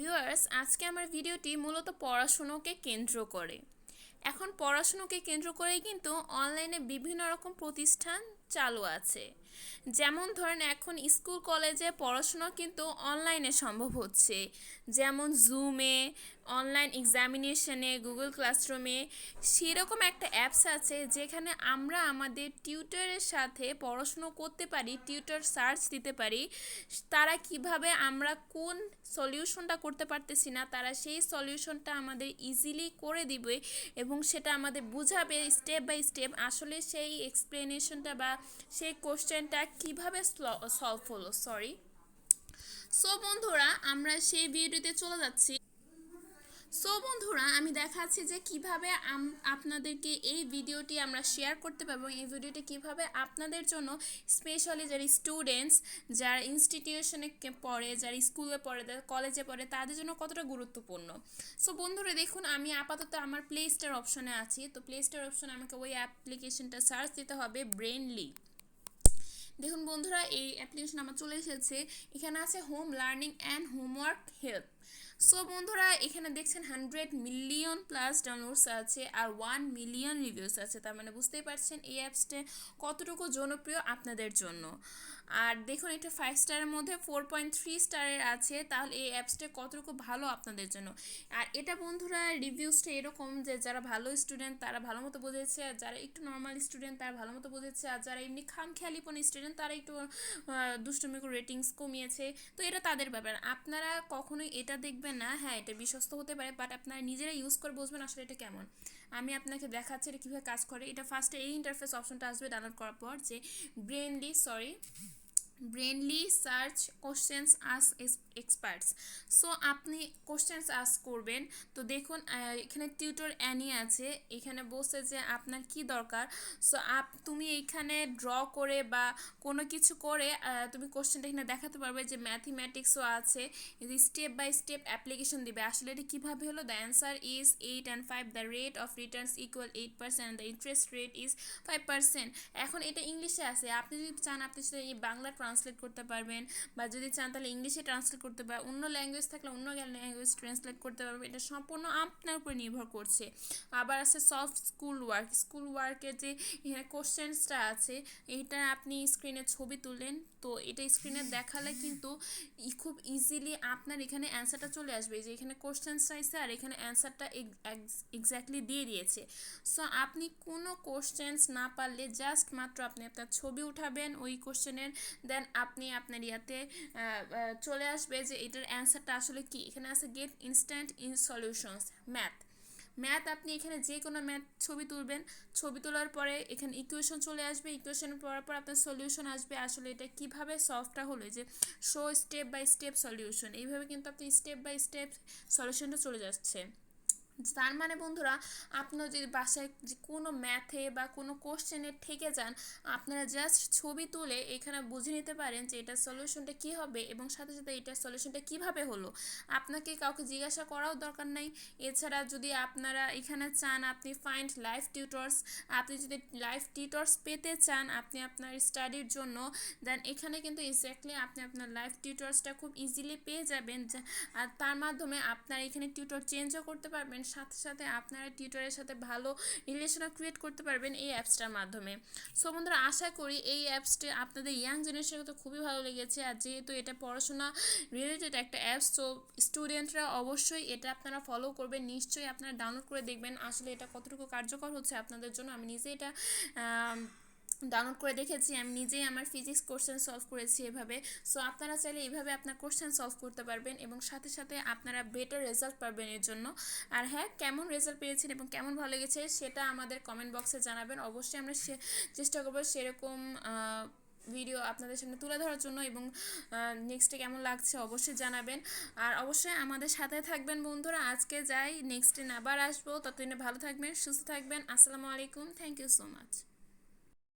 Viewers, আজকে আমার ভিডিওটি মূলত পড়াশুনোকে কেন্দ্র করে। এখন পড়াশুনোকে কেন্দ্র করেই কিন্তু অনলাইনে বিভিন্ন রকম প্রতিষ্ঠান চালু আছে। যেমন ধরেন এখন স্কুল কলেজে পড়াশোনা কিন্তু অনলাইনে সম্ভব হচ্ছে, যেমন জুমে, অনলাইন এক্সামিনেশনে, গুগল ক্লাসরুমে। সেরকম একটা অ্যাপস আছে যেখানে আমরা আমাদের টিউটরের সাথে পড়াশুনো করতে পারি, টিউটর সার্চ দিতে পারি। তারা কিভাবে আমরা কোন সলিউশনটা করতে পারতেছি না, তারা সেই সলিউশনটা আমাদের ইজিলি করে দিবে এবং সেটা আমাদের বুঝাবে স্টেপ বাই স্টেপ আসলে সেই এক্সপ্লেনেশনটা বা সেই কোশ্চেনটা কিভাবে সলভ হলো। সো বন্ধুরা, আমরা সেই ভিডিওতে চলে যাচ্ছি। আমি দেখাচ্ছি যে কিভাবে আপনাদেরকে এই ভিডিওটি আমরা শেয়ার করতে পারবো। এই ভিডিওটি কিভাবে আপনাদের জন্য স্পেশালি যারা স্টুডেন্টস, যারা ইনস্টিটিউশনে পড়ে, যারা স্কুলে পড়ে, কলেজে পড়ে, তাদের জন্য কতটা গুরুত্বপূর্ণ। সো বন্ধুরা দেখুন, আমি আপাতত আমার প্লে স্টোর অপশনে আছি। তো প্লে স্টোর অপশনে আমাকে ওই অ্যাপ্লিকেশনটা সার্চ দিতে হবে, ব্রেনলি। দেখুন বন্ধুরা, এই অ্যাপ্লিকেশন আমার চলে এসেছে। এখানে আছে home learning and homework help. So বন্ধুরা, এখানে দেখছেন 100 মিলিয়ন প্লাস ডাউনলোডস আছে আর 1 মিলিয়ন রিভিউস আছে। তার মানে বুঝতেই পারছেন এই অ্যাপসটা কতটুকু জনপ্রিয় আপনাদের জন্য। আর দেখুন, এটা 5 স্টারের মধ্যে 4.3 স্টারের আছে। তাহলে এই অ্যাপসটা কতটুকু ভালো আপনাদের জন্য। আর এটা বন্ধুরা রিভিউসটা এরকম যে যারা ভালো স্টুডেন্ট তারা ভালো মতো বুঝেছে, আর যারা একটু নর্মাল স্টুডেন্ট তারা ভালো মতো বুঝেছে, আর যারা এমনি খামখেয়ালিপন স্টুডেন্ট তারা একটু দুষ্টুমি করে রেটিংস কমিয়েছে। তো এটা তাদের ব্যাপার, আপনারা কখনোই এটা দেখবেন না। হ্যাঁ, এটা বিশ্বস্ত হতে পারে, বাট আপনারা নিজেরা ইউজ করে বুঝবেন আসলে এটা কেমন। আমি আপনাকে দেখাচ্ছি এটা কীভাবে কাজ করে। এটা ফার্স্টে এই ইন্টারফেস অপশনটা আসবে ডাউনলোড করার পর, যে ব্রেনলি সার্চ কোশ্চেন্স আস এক্সপার্টস। সো আপনি কোশ্চেন্স আস করবেন। তো দেখুন, এখানে টিউটর অ্যানি আছে, এখানে বলছে যে আপনার কি দরকার। সো তুমি এইখানে ড্র করে বা কোনো কিছু করে তুমি কোশ্চেনটা এখানে দেখাতে পারবে। যে ম্যাথমেটিক্সও আছে, স্টেপ বাই স্টেপ অ্যাপ্লিকেশন দিবে আসলে এটা কীভাবে হলো। The answer is 8 and 5, the rate of Returns equal 8%, the interest rate is 5%। এখন এটা ইংলিশে আছে, আপনি যদি চান আপনি সেটা এই বাংলা ট্রান্সলেট করতে পারবেন, বা যদি চান তাহলে ইংলিশে ট্রান্সলেট করতে পারবেন, অন্য ল্যাঙ্গুয়েজ থাকলে অন্য ল্যাঙ্গুয়েজ ট্রান্সলেট করতে পারবেন। এটা সম্পূর্ণ আপনার উপর নির্ভর করছে। আবার আছে সফট স্কুল ওয়ার্কের যে এখানে কোশ্চেন্সটা আছে, এটা আপনি স্ক্রিনে ছবি তুলেন, তো এটা স্ক্রিনে দেখালে কিন্তু খুব ইজিলি আপনার এখানে অ্যান্সারটা চলে আসবে। যে এখানে কোশ্চেন্সটা আছে আর এখানে অ্যান্সারটা এক্স্যাক্টলি দিয়ে দিয়েছে। সো আপনি কোনো কোশ্চেন্স না পারলে জাস্ট মাত্র আপনি আপনার ছবি উঠাবেন ওই কোশ্চেনের, দেন আপনি আপনার ইয়াতে চলে আসবে যে এটার অ্যান্সারটা আসলে কি। এখানে আছে get instant in solutions math. আপনি এখানে যে কোনো ম্যাথ ছবি তুলবেন, ছবি তোলার পরে এখানে ইকুয়েশন চলে আসবে, ইকুয়েশন পড়ার পর আপনার সলিউশন আসবে। আসলে এটা কিভাবে সলভটা হলো, যে show step by step solution, এইভাবে কিন্তু আপনি স্টেপ বাই স্টেপ সলিউশনটা চলে যাচ্ছে। তার মানে বন্ধুরা, আপনারা যদি বাসায় যে কোনো ম্যাথে বা কোনো কোশ্চেনে ঠেকে যান, আপনারা জাস্ট ছবি তুলে এখানে বুঝে নিতে পারেন যে এটার সলিউশনটা কী হবে এবং সাথে সাথে এটার সলিউশনটা কীভাবে হলো। আপনাকে কাউকে জিজ্ঞাসা করাও দরকার নাই। এছাড়া যদি আপনারা এখানে চান আপনি ফাইন্ড লাইভ টিউটর্স, আপনি যদি লাইভ টিউটর্স পেতে চান আপনি আপনার স্টাডির জন্য, দেন এখানে কিন্তু এক্স্যাক্টলি আপনি আপনার লাইভ টিউটর্সটা খুব ইজিলি পেয়ে যাবেন। আর তার মাধ্যমে আপনার এখানে টিউটর চেঞ্জও করতে পারবেন, সাথে সাথে আপনারা টিউটরের সাথে ভালো রিলেশনও ক্রিয়েট করতে পারবেন এই অ্যাপসটার মাধ্যমে। সো বন্ধুরা, আশা করি এই অ্যাপসটি আপনাদের ইয়াং জেনারেশনের তো খুবই ভালো লেগেছে। আর যেহেতু এটা পড়াশোনা রিলেটেড একটা অ্যাপস, তো স্টুডেন্টরা অবশ্যই এটা আপনারা ফলো করবেন, নিশ্চয়ই আপনারা ডাউনলোড করে দেখবেন আসলে এটা কতটুকু কার্যকর হচ্ছে আপনাদের জন্য। আমি নিজে এটা ডাউনলোড করে দেখেছি, আমি নিজেই আমার ফিজিক্স কোশ্চেন সলভ করেছি এভাবে। সো আপনারা চাইলে এইভাবে আপনার কোশ্চেন সলভ করতে পারবেন এবং সাথে সাথে আপনারা বেটার রেজাল্ট পাবেন এর জন্য। আর হ্যাঁ, কেমন রেজাল্ট পেয়েছেন এবং কেমন ভালো লেগেছে সেটা আমাদের কমেন্ট বক্সে জানাবেন। অবশ্যই আমরা চেষ্টা করবো সেরকম ভিডিও আপনাদের সামনে তুলে ধরার জন্য, এবং নেক্সটে কেমন লাগছে অবশ্যই জানাবেন। আর অবশ্যই আমাদের সাথে থাকবেন বন্ধুরা। আজকে যাই, নেক্সট দিন আবার আসবো, ততদিনে ভালো থাকবেন, সুস্থ থাকবেন। আসসালামু আলাইকুম, থ্যাংক ইউ সো মাচ।